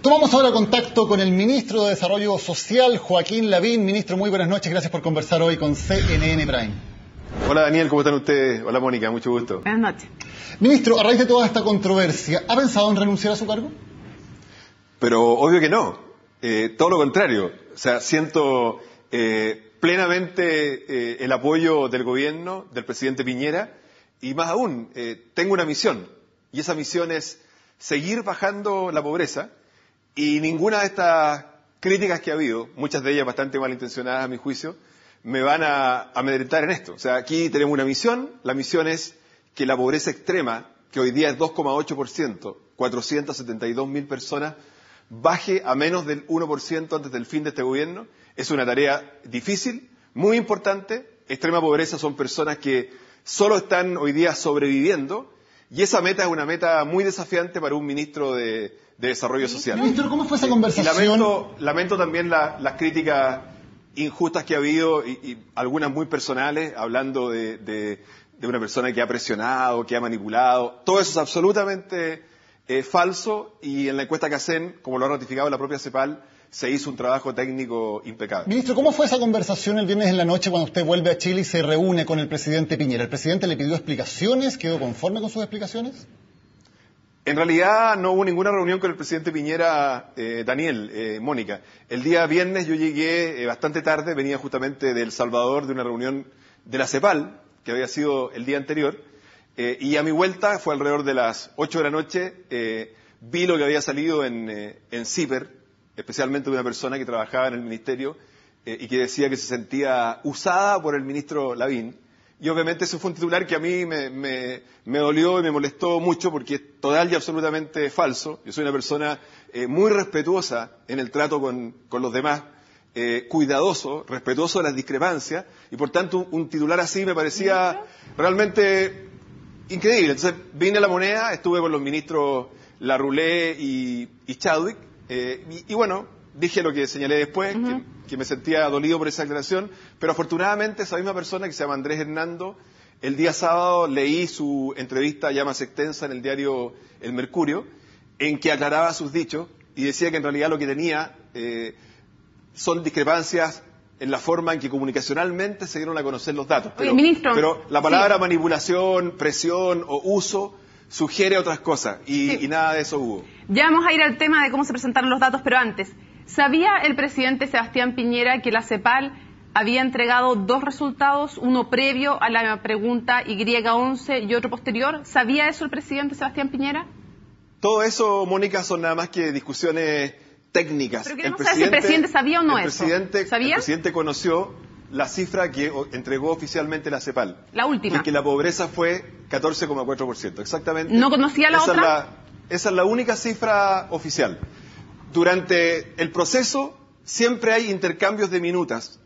Tomamos ahora contacto con el ministro de Desarrollo Social, Joaquín Lavín. Ministro, muy buenas noches. Gracias por conversar hoy con CNN Prime. Hola Daniel, ¿cómo están ustedes? Hola Mónica, mucho gusto. Buenas noches. Ministro, a raíz de toda esta controversia, ¿ha pensado en renunciar a su cargo? Pero obvio que no. Todo lo contrario. O sea, siento plenamente el apoyo del gobierno, del presidente Piñera, y más aún, tengo una misión. Y esa misión es seguir bajando la pobreza. Y ninguna de estas críticas que ha habido, muchas de ellas bastante malintencionadas a mi juicio, me van a amedrentar en esto. O sea, aquí tenemos una misión. La misión es que la pobreza extrema, que hoy día es 2,8%, 472.000 personas, baje a menos del 1% antes del fin de este gobierno. Es una tarea difícil, muy importante. Extrema pobreza son personas que solo están hoy día sobreviviendo. Y esa meta es una meta muy desafiante para un ministro de Desarrollo Social. Ministro, ¿cómo fue esa conversación? Lamento también las críticas injustas que ha habido y algunas muy personales, hablando de una persona que ha presionado, que ha manipulado. Todo eso es absolutamente falso, y en la encuesta que hacen, como lo ha ratificado la propia CEPAL, se hizo un trabajo técnico impecable. Ministro, ¿cómo fue esa conversación el viernes en la noche cuando usted vuelve a Chile y se reúne con el presidente Piñera? ¿El presidente le pidió explicaciones? ¿Quedó conforme con sus explicaciones? En realidad no hubo ninguna reunión con el presidente Piñera, Daniel, Mónica. El día viernes yo llegué bastante tarde, venía justamente de El Salvador, de una reunión de la CEPAL, que había sido el día anterior, y a mi vuelta, fue alrededor de las 8 de la noche, vi lo que había salido en CIPER, especialmente de una persona que trabajaba en el ministerio y que decía que se sentía usada por el ministro Lavín. Y obviamente eso fue un titular que a mí me dolió y me molestó mucho, porque es total y absolutamente falso. Yo soy una persona muy respetuosa en el trato con los demás, cuidadoso, respetuoso de las discrepancias, y por tanto un titular así me parecía realmente increíble. Entonces vine a La Moneda, estuve con los ministros Larroulé y Chadwick, y bueno, dije lo que señalé después, que me sentía dolido por esa aclaración, pero afortunadamente esa misma persona, que se llama Andrés Hernando, el día sábado leí su entrevista ya más extensa en el diario El Mercurio, en que aclaraba sus dichos y decía que en realidad lo que tenía son discrepancias en la forma en que comunicacionalmente se dieron a conocer los datos. Pero, ministro, pero la palabra manipulación, presión o uso sugiere otras cosas, y nada de eso hubo. Ya vamos a ir al tema de cómo se presentaron los datos, pero antes, ¿sabía el presidente Sebastián Piñera que la CEPAL había entregado dos resultados, uno previo a la pregunta Y11 y otro posterior? ¿Sabía eso el presidente Sebastián Piñera? Todo eso, Mónica, son nada más que discusiones técnicas. Pero queremos saber si el presidente sabía o no eso. ¿Sabía? El presidente conoció la cifra que entregó oficialmente la CEPAL. La última. Y que la pobreza fue 14,4%, exactamente. ¿No conocía la otra? Esa es la única cifra oficial. Durante el proceso siempre hay intercambios de minutas.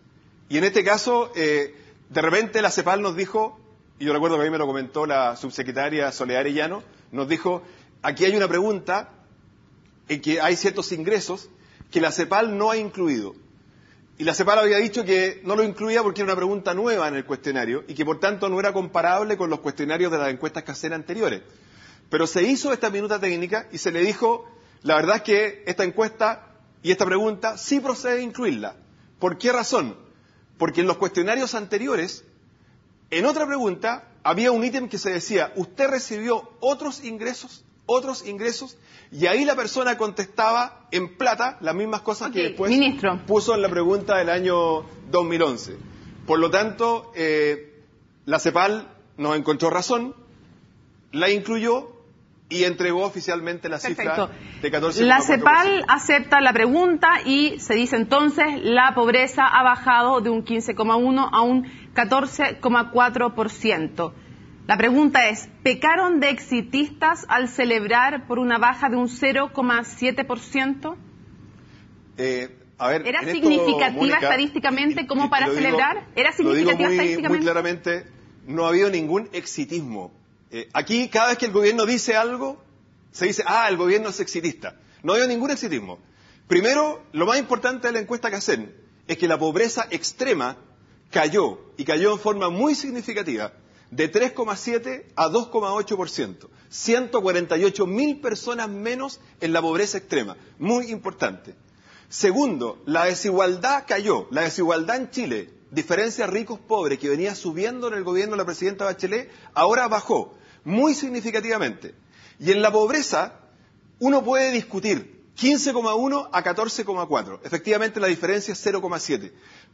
Y en este caso, de repente la CEPAL nos dijo, y yo recuerdo que a mí me lo comentó la subsecretaria Soledad Arellano, nos dijo, aquí hay una pregunta en que hay ciertos ingresos que la CEPAL no ha incluido. Y la CEPAL había dicho que no lo incluía porque era una pregunta nueva en el cuestionario y que por tanto no era comparable con los cuestionarios de las encuestas caseras anteriores. Pero se hizo esta minuta técnica y se le dijo, la verdad es que esta encuesta y esta pregunta sí procede incluirla. ¿Por qué razón? Porque en los cuestionarios anteriores, en otra pregunta, había un ítem que se decía, ¿usted recibió otros ingresos? Y ahí la persona contestaba en plata las mismas cosas que después puso en la pregunta del año 2011. Por lo tanto, la CEPAL nos encontró razón, la incluyó y entregó oficialmente la cifra de 14,4%. La CEPAL acepta la pregunta y se dice entonces la pobreza ha bajado de un 15,1 a un 14,4%. La pregunta es, ¿pecaron de exitistas al celebrar por una baja de un 0,7%? ¿Era significativa estadísticamente como para celebrar? ¿Era significativa estadísticamente? Muy claramente, no ha habido ningún exitismo. Aquí, cada vez que el gobierno dice algo, se dice, el gobierno es exitista. No ha habido ningún exitismo. Primero, lo más importante de la encuesta que hacen es que la pobreza extrema cayó, y cayó en forma muy significativa, de 3,7 a 2,8%. 148.000 personas menos en la pobreza extrema. Muy importante. Segundo, la desigualdad cayó. La desigualdad en Chile, diferencia ricos-pobres, que venía subiendo en el gobierno de la presidenta Bachelet, ahora bajó muy significativamente. Y en la pobreza, uno puede discutir 15,1 a 14,4. Efectivamente, la diferencia es 0,7.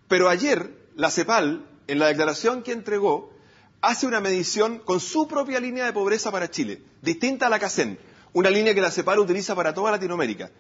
Pero ayer, la CEPAL, en la declaración que entregó, hace una medición con su propia línea de pobreza para Chile, distinta a la CACEN, una línea que la CEPAL utiliza para toda Latinoamérica.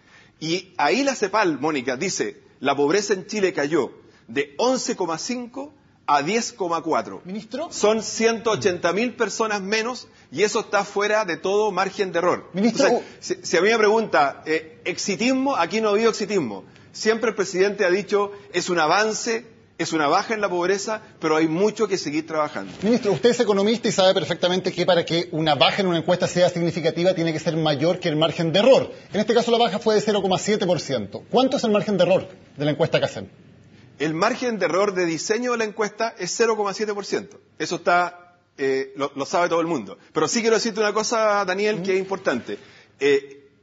Y ahí la CEPAL, Mónica, dice, la pobreza en Chile cayó de 11,5 a 10,4. ¿Ministro? Son 180.000 personas menos y eso está fuera de todo margen de error. Ministro, o sea, si a mí me pregunta, ¿exitismo? Aquí no ha habido exitismo. Siempre el presidente ha dicho, es un avance, es una baja en la pobreza, pero hay mucho que seguir trabajando. Ministro, usted es economista y sabe perfectamente que para que una baja en una encuesta sea significativa tiene que ser mayor que el margen de error. En este caso la baja fue de 0,7%. ¿Cuánto es el margen de error de la encuesta CACEN? El margen de error de diseño de la encuesta es 0,7%. Eso está, lo sabe todo el mundo. Pero sí quiero decirte una cosa, Daniel, que es importante.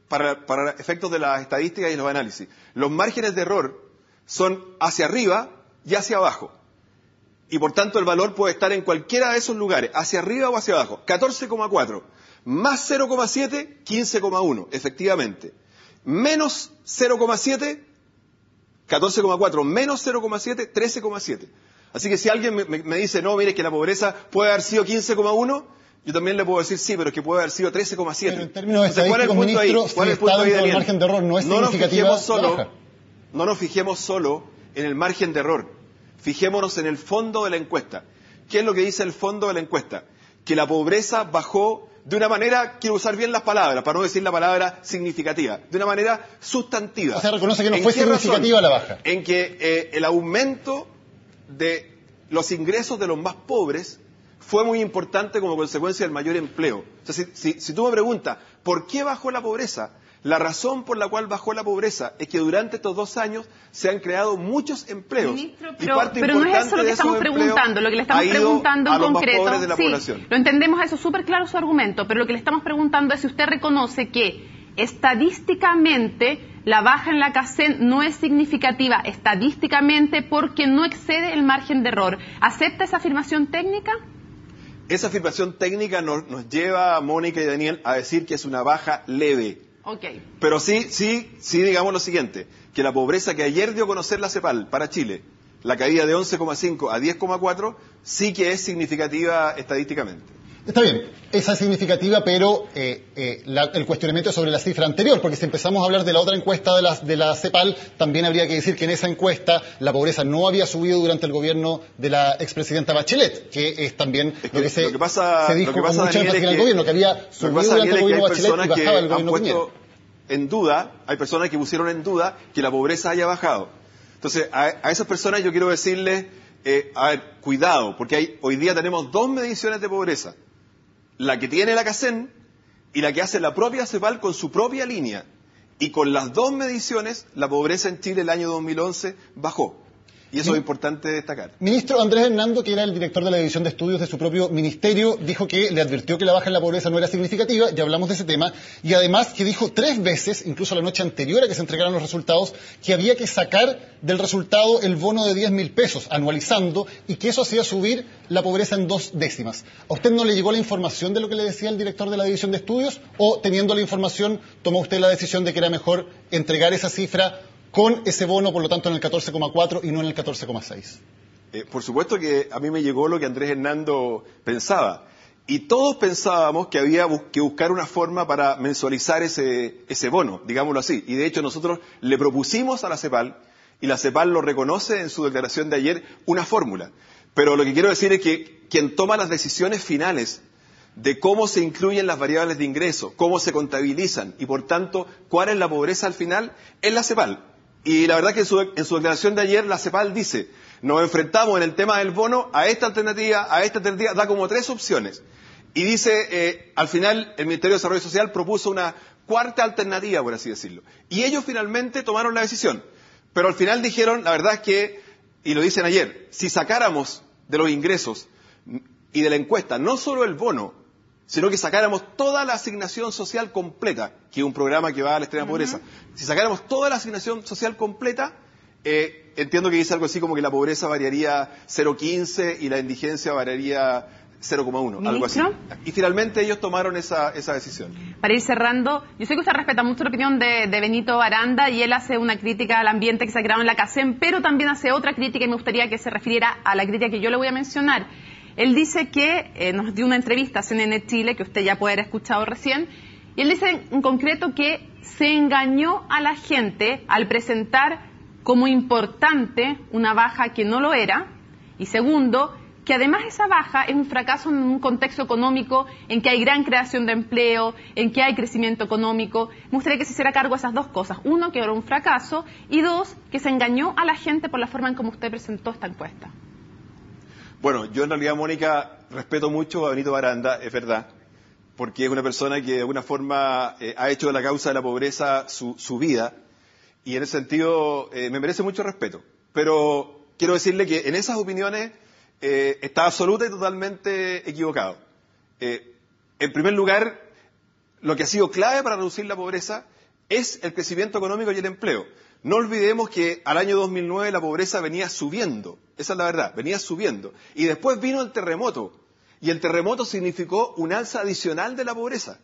Para efectos de las estadísticas y los análisis, los márgenes de error son hacia arriba y hacia abajo. Y por tanto el valor puede estar en cualquiera de esos lugares, hacia arriba o hacia abajo. 14,4 más 0,7, 15,1, efectivamente. Menos 0,7, 14,4 menos 0,7, 13,7. Así que si alguien me dice, no, mire que la pobreza puede haber sido 15,1, yo también le puedo decir, sí, pero es que puede haber sido 13,7. Pero en términos estadísticos, ministro, si está dentro del margen de error, no es significativa la baja. No nos fijemos solo en el margen de error. Fijémonos en el fondo de la encuesta. ¿Qué es lo que dice el fondo de la encuesta? Que la pobreza bajó de una manera, quiero usar bien las palabras, para no decir la palabra significativa, de una manera sustantiva. O sea, reconoce que no fue significativa la baja. En que el aumento de los ingresos de los más pobres fue muy importante como consecuencia del mayor empleo. O sea, si tú me preguntas, ¿por qué bajó la pobreza? La razón por la cual bajó la pobreza es que durante estos 2 años se han creado muchos empleos. Ministro, pero no es eso lo que estamos preguntando. Lo que le estamos preguntando en concreto, sí, lo entendemos, eso súper claro su argumento, pero lo que le estamos preguntando es si usted reconoce que estadísticamente la baja en la CACEN no es significativa estadísticamente porque no excede el margen de error. ¿Acepta esa afirmación técnica? Esa afirmación técnica nos lleva a Mónica y Daniel a decir que es una baja leve. Okay. Pero sí digamos lo siguiente, que la pobreza que ayer dio a conocer la CEPAL para Chile, la caída de 11,5 a 10,4, sí que es significativa estadísticamente. Está bien, esa es significativa, pero el cuestionamiento es sobre la cifra anterior, porque si empezamos a hablar de la otra encuesta de la CEPAL, también habría que decir que en esa encuesta la pobreza no había subido durante el gobierno de la expresidenta Bachelet, que es también lo que se dijo con mucha énfasis en el gobierno, que había subido durante el gobierno Bachelet y bajaba el gobierno Piñera. Hay personas que pusieron en duda que la pobreza haya bajado. Entonces, a esas personas yo quiero decirles, cuidado, porque hoy día tenemos 2 mediciones de pobreza. La que tiene la CACEN y la que hace la propia CEPAL con su propia línea. Y con las 2 mediciones, la pobreza en Chile el año 2011 bajó. Y eso es importante destacar. Ministro Andrés Hernando, que era el director de la División de Estudios de su propio ministerio, dijo que le advirtió que la baja en la pobreza no era significativa, ya hablamos de ese tema, y además que dijo 3 veces, incluso la noche anterior a que se entregaran los resultados, que había que sacar del resultado el bono de 10.000 pesos, anualizando, y que eso hacía subir la pobreza en 2 décimas. ¿A usted no le llegó la información de lo que le decía el director de la División de Estudios, o teniendo la información tomó usted la decisión de que era mejor entregar esa cifra con ese bono, por lo tanto, en el 14,4 y no en el 14,6? Por supuesto que a mí me llegó lo que Andrés Hernando pensaba. Y todos pensábamos que había que buscar una forma para mensualizar ese bono, digámoslo así. Y de hecho nosotros le propusimos a la CEPAL, y la CEPAL lo reconoce en su declaración de ayer, una fórmula. Pero lo que quiero decir es que quien toma las decisiones finales de cómo se incluyen las variables de ingreso, cómo se contabilizan y por tanto cuál es la pobreza al final, es la CEPAL. Y la verdad que en su declaración de ayer la CEPAL dice, nos enfrentamos en el tema del bono a esta alternativa, da como 3 opciones. Y dice, al final el Ministerio de Desarrollo Social propuso una 4ª alternativa, por así decirlo. Y ellos finalmente tomaron la decisión. Pero al final dijeron, la verdad es que, y lo dicen ayer, si sacáramos de los ingresos y de la encuesta, no solo el bono, sino que sacáramos toda la asignación social completa, que es un programa que va a la extrema pobreza, si sacáramos toda la asignación social completa, entiendo que dice algo así como que la pobreza variaría 0,15 y la indigencia variaría 0,1, algo así. Y finalmente ellos tomaron esa decisión. Para ir cerrando, yo sé que usted respeta mucho la opinión de Benito Aranda y él hace una crítica al ambiente que se ha creado en la CACEM, pero también hace otra crítica y me gustaría que se refiriera a la crítica que yo le voy a mencionar. Él dice que nos dio una entrevista a CNN Chile, que usted ya puede haber escuchado recién, y él dice en concreto que se engañó a la gente al presentar como importante una baja que no lo era, y segundo, que además esa baja es un fracaso en un contexto económico en que hay gran creación de empleo, en que hay crecimiento económico. Me gustaría que se hiciera cargo de esas dos cosas. Uno, que era un fracaso, y dos, que se engañó a la gente por la forma en cómo usted presentó esta encuesta. Bueno, yo en realidad, Mónica, respeto mucho a Benito Aranda, es verdad, porque es una persona que de alguna forma ha hecho de la causa de la pobreza su vida, y en ese sentido me merece mucho respeto. Pero quiero decirle que en esas opiniones está absoluta y totalmente equivocado. En primer lugar, lo que ha sido clave para reducir la pobreza es el crecimiento económico y el empleo. No olvidemos que al año 2009 la pobreza venía subiendo, esa es la verdad, venía subiendo. Y después vino el terremoto, y el terremoto significó un alza adicional de la pobreza.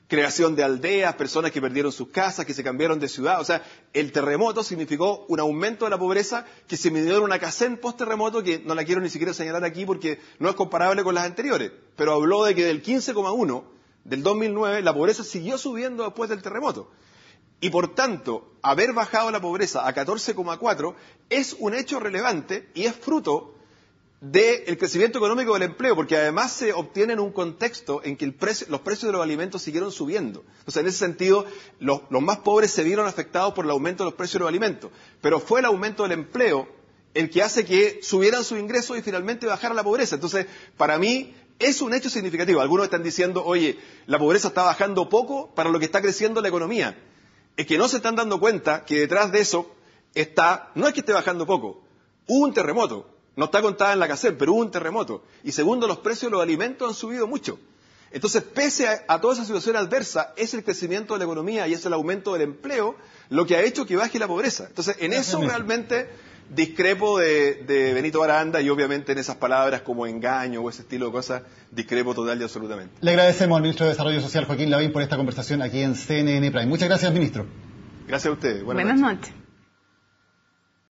Creación de aldeas, personas que perdieron sus casas, que se cambiaron de ciudad. O sea, el terremoto significó un aumento de la pobreza que se midió en una CACEM post-terremoto, que no la quiero ni siquiera señalar aquí porque no es comparable con las anteriores. Pero habló de que del 15,1 del 2009 la pobreza siguió subiendo después del terremoto. Y por tanto, haber bajado la pobreza a 14,4 es un hecho relevante y es fruto del crecimiento económico del empleo, porque además se obtiene en un contexto en que los precios de los alimentos siguieron subiendo. Entonces, en ese sentido, los más pobres se vieron afectados por el aumento de los precios de los alimentos, pero fue el aumento del empleo el que hace que subieran sus ingresos y finalmente bajara la pobreza. Entonces, para mí, es un hecho significativo. Algunos están diciendo, oye, la pobreza está bajando poco para lo que está creciendo la economía. Es que no se están dando cuenta que detrás de eso no es que esté bajando poco, hubo un terremoto. No está contada en la CACEM, pero hubo un terremoto. Y segundo, los precios de los alimentos han subido mucho. Entonces, pese a toda esa situación adversa, es el crecimiento de la economía y es el aumento del empleo lo que ha hecho que baje la pobreza. Entonces, en eso realmente discrepo de Benito Aranda y obviamente en esas palabras como engaño o ese estilo de cosas, discrepo total y absolutamente. Le agradecemos al ministro de Desarrollo Social, Joaquín Lavín, por esta conversación aquí en CNN Prime. Muchas gracias, ministro. Gracias a ustedes. Buenas noches.